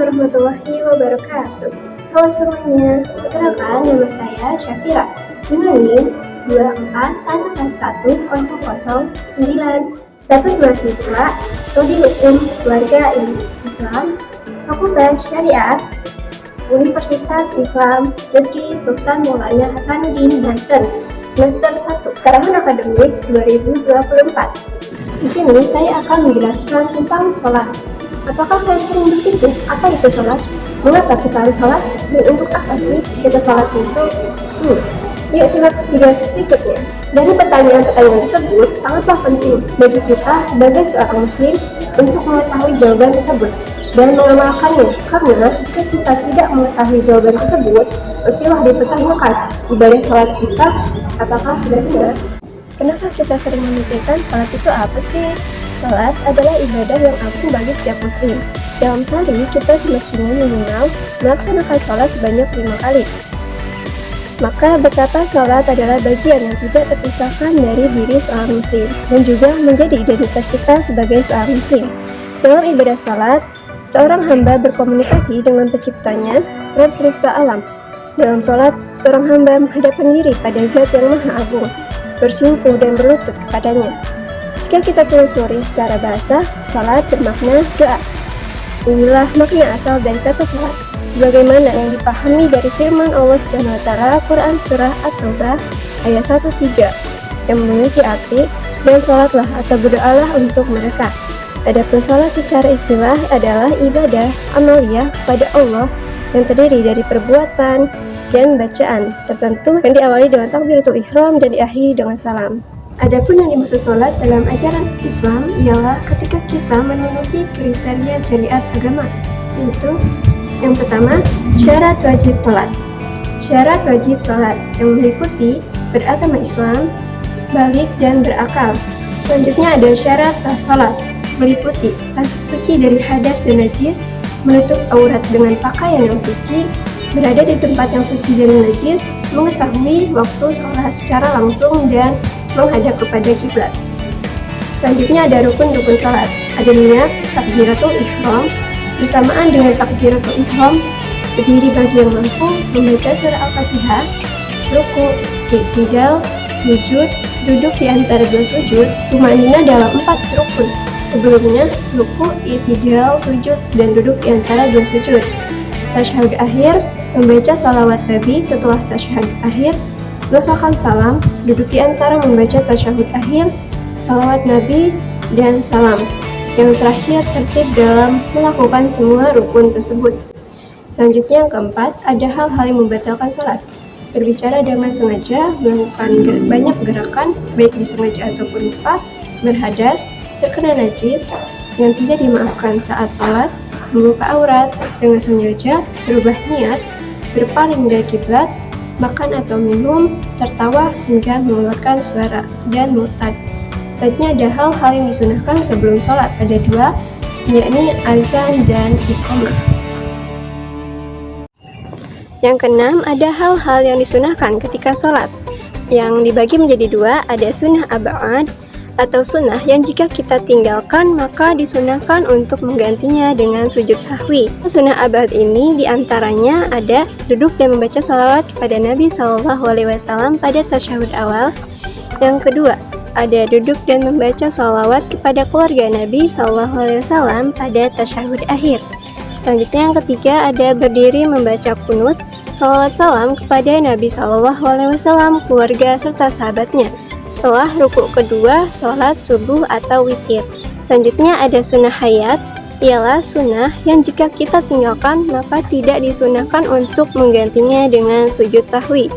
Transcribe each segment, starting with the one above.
warahmatullahi wabarakatuh. Halo semuanya, perkenalkan nama saya Syafira dengan NIM 241110009. Status mahasiswa Prodi Hukum Keluarga Islam, Fakultas Syariah, Universitas Islam Negeri Sultan Maulana Hasanuddin Banten, semester 1, tahun akademik 2024. Di sini saya akan menjelaskan tentang sholat. Apakah kalian sering berpikir apa itu sholat? Mengapa kita harus sholat? Dan untuk apa sih kita sholat itu? Yuk simak video berikutnya. Dari pertanyaan-pertanyaan tersebut sangatlah penting bagi kita sebagai seorang muslim untuk mengetahui jawaban tersebut dan mengamalkannya. Karena jika kita tidak mengetahui jawaban tersebut, pastilah dipertanyakan ibadah sholat kita apakah sudah benar. Kenapa kita sering memikirkan sholat itu apa sih? Sholat adalah ibadah yang agung bagi setiap muslim. Dalam sehari, kita semestinya minimal melaksanakan sholat sebanyak 5 kali. Maka betapa sholat adalah bagian yang tidak terpisahkan dari diri seorang muslim dan juga menjadi identitas kita sebagai seorang muslim. Dalam ibadah sholat, seorang hamba berkomunikasi dengan penciptanya, Rabb semesta alam. Dalam sholat, seorang hamba menghadapkan diri pada zat yang maha agung, bersimpuh dan berlutut kepadanya. Jika kita telusuri secara bahasa, sholat bermakna doa. Inilah makna asal dari kata sholat, sebagaimana yang dipahami dari firman Allah SWT Quran Surah At-Taubah ayat 103 yang memiliki arti, dan sholatlah atau berdoalah untuk mereka. Adapun sholat secara istilah adalah ibadah amaliyah kepada Allah yang terdiri dari perbuatan dan bacaan tertentu yang diawali dengan takbiratul ihram dan diakhiri dengan salam. Adapun yang dimaksud sholat dalam ajaran Islam ialah ketika kita memenuhi kriteria syariat agama, yaitu yang pertama, syarat wajib sholat. Syarat wajib sholat yang meliputi beragama Islam, balik dan berakal. Selanjutnya ada syarat sah sholat, meliputi suci dari hadas dan najis, menutup aurat dengan pakaian yang suci, berada di tempat yang suci dari najis, mengetahui waktu sholat secara langsung dan menghadap kepada kiblat. Selanjutnya ada rukun-rukun sholat. Ada niat, takbiratul ihram, bersamaan dengan takbiratul ihram, berdiri bagi yang mampu, membaca surah Al-Fatihah, ruku, i'tidal, sujud, duduk di antara dua sujud, tumanina dalam 4 rukun. Sebelumnya, ruku, i'tidal, sujud, dan duduk di antara dua sujud. Tasyahud akhir, membaca salawat Nabi setelah tasyahud akhir, meletakkan salam, duduk di antara membaca tasyahud akhir, salawat Nabi, dan salam. Yang terakhir, tertib dalam melakukan semua rukun tersebut. Selanjutnya yang keempat, ada hal-hal yang membatalkan sholat. Berbicara dengan sengaja, melakukan banyak gerakan, baik disengaja ataupun lupa, berhadas, terkena najis, yang tidak dimaafkan saat sholat, membuka aurat dengan sengaja, berubah niat, berpaling dari kiblat, makan atau minum, tertawa hingga mengeluarkan suara, dan murtad. Selanjutnya ada hal-hal yang disunahkan sebelum sholat. Ada 2, yakni azan dan iqamah. Yang keenam, ada hal-hal yang disunahkan ketika sholat. Yang dibagi menjadi 2, ada sunnah ab'ad atau sunnah yang jika kita tinggalkan maka disunahkan untuk menggantinya dengan sujud sahwi. Sunnah abad ini diantaranya ada duduk dan membaca salawat kepada Nabi SAW pada tasyahud awal. Yang kedua, ada duduk dan membaca salawat kepada keluarga Nabi SAW pada tasyahud akhir. Selanjutnya yang ketiga, ada berdiri membaca kunut, salawat salam kepada Nabi SAW, keluarga serta sahabatnya. Setelah rukuk kedua, sholat subuh atau witir. Selanjutnya ada sunnah hayat, ialah sunnah yang jika kita tinggalkan maka tidak disunahkan untuk menggantinya dengan sujud sahwi.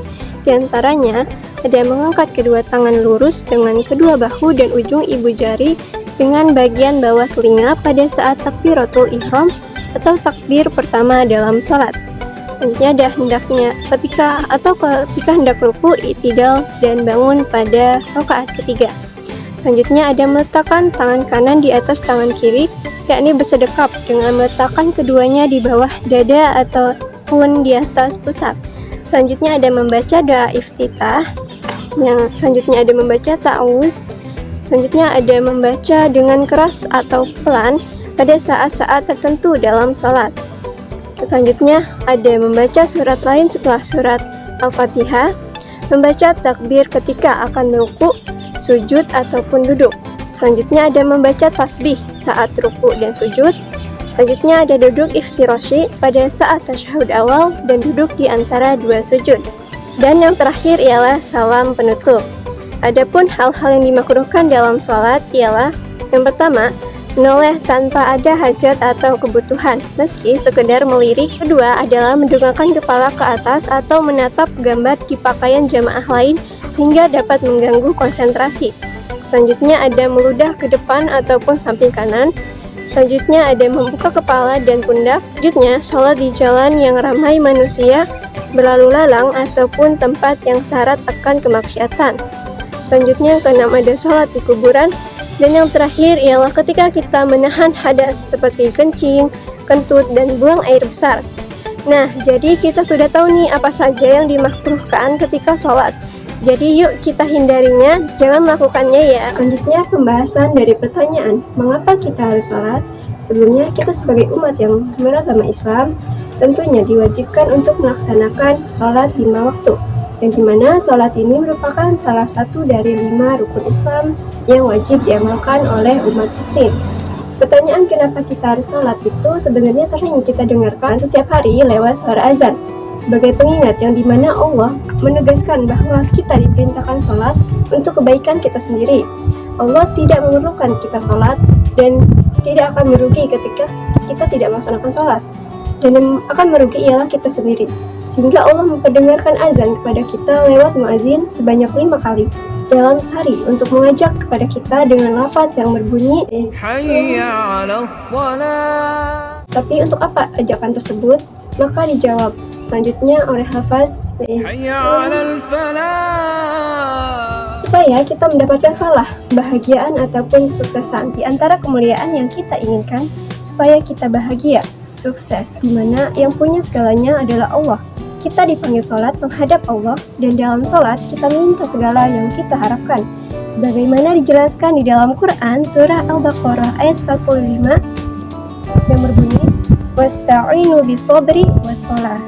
Di antaranya ada mengangkat kedua tangan lurus dengan kedua bahu dan ujung ibu jari dengan bagian bawah telinga pada saat takbiratul ihram atau takbir pertama dalam sholat. Selanjutnya ada ketika hendak ruku, i'tidal, dan bangun pada rakaat ketiga. Selanjutnya ada meletakkan tangan kanan di atas tangan kiri, yakni bersedekap dengan meletakkan keduanya di bawah dada ataupun di atas pusat. Selanjutnya ada membaca doa iftitah, selanjutnya ada membaca ta'awuz, selanjutnya ada membaca dengan keras atau pelan pada saat-saat tertentu dalam sholat. Selanjutnya ada membaca surat lain setelah surat Al-Fatihah, membaca takbir ketika akan ruku, sujud ataupun duduk. Selanjutnya ada membaca tasbih saat ruku dan sujud. Selanjutnya ada duduk iftirasy pada saat tasyahud awal dan duduk di antara dua sujud. Dan yang terakhir ialah salam penutup. Adapun hal-hal yang dimakruhkan dalam sholat ialah yang pertama, menoleh tanpa ada hajat atau kebutuhan, meski sekedar melirik. Kedua adalah mendongakkan kepala ke atas atau menatap gambar di pakaian jamaah lain sehingga dapat mengganggu konsentrasi. Selanjutnya ada meludah ke depan ataupun samping kanan. Selanjutnya ada membuka kepala dan pundak. Selanjutnya, sholat di jalan yang ramai manusia, berlalu lalang ataupun tempat yang syarat akan kemaksiatan. Selanjutnya yang keenam ada sholat di kuburan. Dan yang terakhir ialah ketika kita menahan hadas seperti kencing, kentut, dan buang air besar. Nah, jadi kita sudah tahu nih apa saja yang dimakruhkan ketika sholat. Jadi yuk kita hindarinya, jangan melakukannya ya. Selanjutnya pembahasan dari pertanyaan, mengapa kita harus sholat? Sebelumnya kita sebagai umat yang beragama Islam tentunya diwajibkan untuk melaksanakan sholat 5 waktu. Yang dimana sholat ini merupakan salah satu dari 5 rukun Islam yang wajib diamalkan oleh umat muslim. Pertanyaan kenapa kita harus sholat itu sebenarnya sering kita dengarkan setiap hari lewat suara azan sebagai pengingat yang dimana Allah menegaskan bahwa kita diperintahkan sholat untuk kebaikan kita sendiri. Allah tidak memerlukan kita sholat dan tidak akan merugi ketika kita tidak melaksanakan sholat. Dan yang akan merugi ialah kita sendiri. Sehingga Allah memperdengarkan azan kepada kita lewat muazin sebanyak 5 kali dalam sehari untuk mengajak kepada kita dengan lafaz yang berbunyi Hayya 'alas shalah. Tapi untuk apa ajakan tersebut? Maka dijawab selanjutnya oleh lafaz Hayya 'alal falah, supaya kita mendapatkan falah, kebahagiaan ataupun kesuksesan. Di antara kemuliaan yang kita inginkan supaya kita bahagia, sukses, di mana yang punya segalanya adalah Allah. Kita dipanggil sholat menghadap Allah, dan dalam sholat kita minta segala yang kita harapkan. Sebagaimana dijelaskan di dalam Quran surah Al-Baqarah ayat 45 yang berbunyi wasta'inu bisobri wassalah,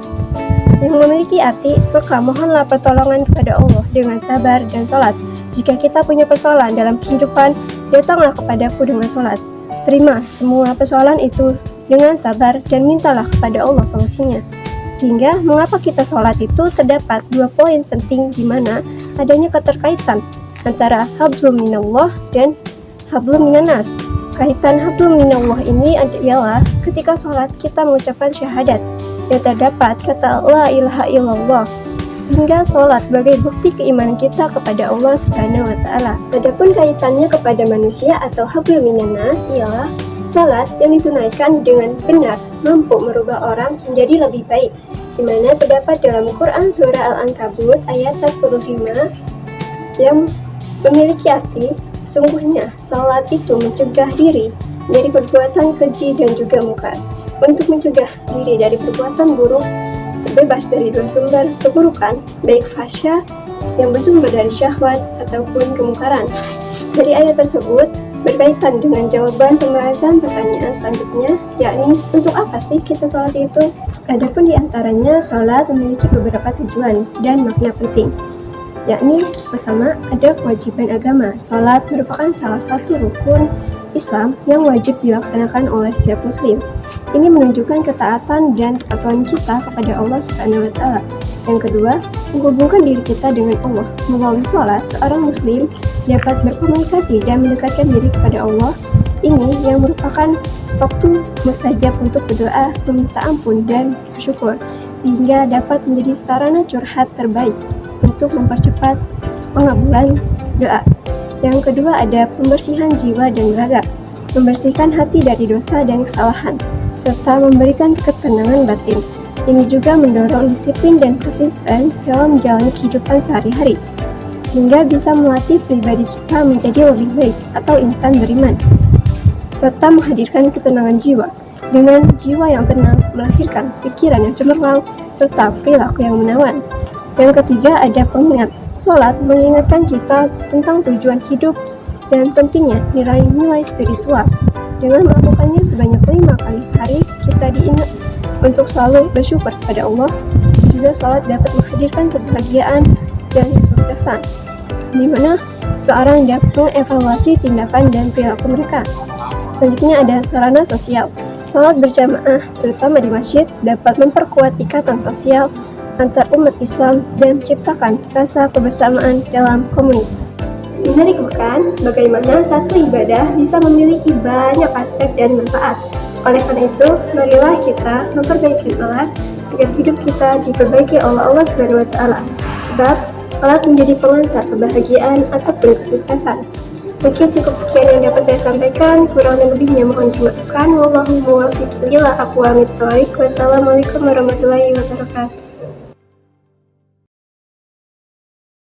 yang memiliki arti maka mohonlah pertolongan kepada Allah dengan sabar dan sholat. Jika kita punya persoalan dalam kehidupan, datanglah kepadaku dengan sholat. Terima semua persoalan itu dengan sabar dan mintalah kepada Allah solusinya. Sehingga mengapa kita sholat itu terdapat 2 poin penting di mana adanya keterkaitan antara hablum minallah dan hablum minanas. Kaitan hablum minallah ini adalah ketika sholat kita mengucapkan syahadat yang terdapat kata la ilaha illallah, sehingga sholat sebagai bukti keimanan kita kepada Allah Subhanahu wa Ta'ala. Adapun kaitannya kepada manusia atau hablum minanas ialah sholat yang ditunaikan dengan benar mampu merubah orang menjadi lebih baik, di mana terdapat dalam Quran surah Al-Ankabut ayat 45 yang memiliki arti sungguhnya sholat itu mencegah diri dari perbuatan keji dan juga mungkar. Untuk mencegah diri dari perbuatan buruk, bebas dari 2 sumber keburukan, baik fahsya yang bersumber dari syahwat ataupun kemungkaran. Dari ayat tersebut berkaitan dengan jawaban pembahasan pertanyaan selanjutnya, yakni untuk apa sih kita sholat itu? Adapun di antaranya sholat memiliki beberapa tujuan dan makna penting, yakni pertama ada kewajiban agama. Sholat merupakan salah satu rukun Islam yang wajib dilaksanakan oleh setiap muslim. Ini menunjukkan ketaatan dan kepatuhan kita kepada Allah Subhanahu wa Ta'ala. Yang kedua, menghubungkan diri kita dengan Allah. Melalui sholat, seorang muslim dapat berkomunikasi dan mendekatkan diri kepada Allah. Ini yang merupakan waktu mustajab untuk berdoa, meminta ampun, dan bersyukur, sehingga dapat menjadi sarana curhat terbaik untuk mempercepat pengabulan doa. Yang kedua ada pembersihan jiwa dan raga, membersihkan hati dari dosa dan kesalahan, serta memberikan ketenangan batin. Ini juga mendorong disiplin dan konsisten dalam menjalani kehidupan sehari-hari, sehingga bisa melatih pribadi kita menjadi lebih baik atau insan beriman, serta menghadirkan ketenangan jiwa. Dengan jiwa yang tenang melahirkan pikiran yang cemerlang serta perilaku yang menawan. Yang ketiga ada pengingat. Sholat mengingatkan kita tentang tujuan hidup dan pentingnya nilai-nilai spiritual. Dengan melakukannya sebanyak 5 kali sehari, kita untuk selalu bersyukur kepada Allah. Juga sholat dapat menghadirkan kebahagiaan dan kesuksesan, di mana seorang dapat mengevaluasi tindakan dan perilaku mereka. Selanjutnya ada sarana sosial. Sholat berjamaah, terutama di masjid, dapat memperkuat ikatan sosial antar umat Islam dan menciptakan rasa kebersamaan dalam komunitas. Menarik bukan? Bagaimana satu ibadah bisa memiliki banyak aspek dan manfaat. Oleh karena itu, marilah kita memperbaiki sholat agar hidup kita diperbaiki oleh Allah SWT. Sebab sholat menjadi pengantar kebahagiaan ataupun kesuksesan. Mungkin cukup sekian yang dapat saya sampaikan. Kurang dan lebihnya mohon dimaafkan. Wallahu muwaffiq ila aqwamit thoriq. Wassalamualaikum warahmatullahi wabarakatuh.